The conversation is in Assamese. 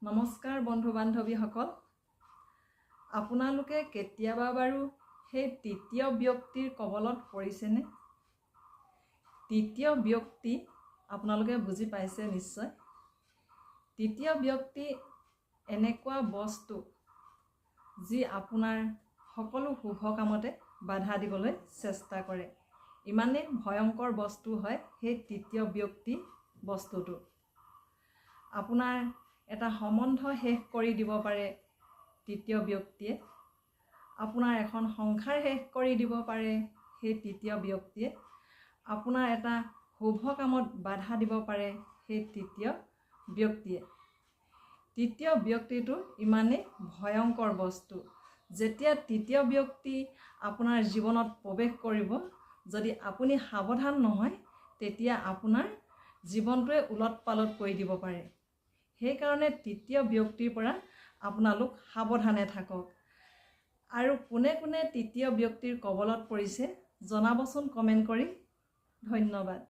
নমস্কাৰ বন্ধু বান্ধৱীসকল, আপোনালোকে কেতিয়াবা বাৰু সেই তৃতীয় ব্যক্তিৰ কবলত পৰিছেনে? তৃতীয় ব্যক্তি আপোনালোকে বুজি পাইছে নিশ্চয়। তৃতীয় ব্যক্তি এনেকুৱা বস্তু যি আপোনাৰ সকলো শুভ কামতে বাধা দিবলৈ চেষ্টা কৰে। ইমানেই ভয়ংকৰ বস্তু হয় সেই তৃতীয় ব্যক্তি বস্তুটো। আপোনাৰ এটা সম্বন্ধ শেষ কৰি দিব পাৰে তৃতীয় ব্যক্তিয়ে, আপোনাৰ এখন সংসাৰ শেষ কৰি দিব পাৰে সেই তৃতীয় ব্যক্তিয়ে, আপোনাৰ এটা শুভ কামত বাধা দিব পাৰে সেই তৃতীয় ব্যক্তিয়ে। তৃতীয় ব্যক্তিটো ইমানেই ভয়ংকৰ বস্তু। যেতিয়া তৃতীয় ব্যক্তি আপোনাৰ জীৱনত প্ৰৱেশ কৰিব, যদি আপুনি সাৱধান নহয় তেতিয়া আপোনাৰ জীৱনটোৱে উলট পালট কৰি দিব পাৰে। সেইকাৰণে তৃতীয় ব্যক্তিৰ পৰা আপোনালোক সাৱধানে থাকক। আৰু কোনে কোনে তৃতীয় ব্যক্তিৰ কবলত পৰিছে জনাবচোন কমেণ্ট কৰি। ধন্যবাদ।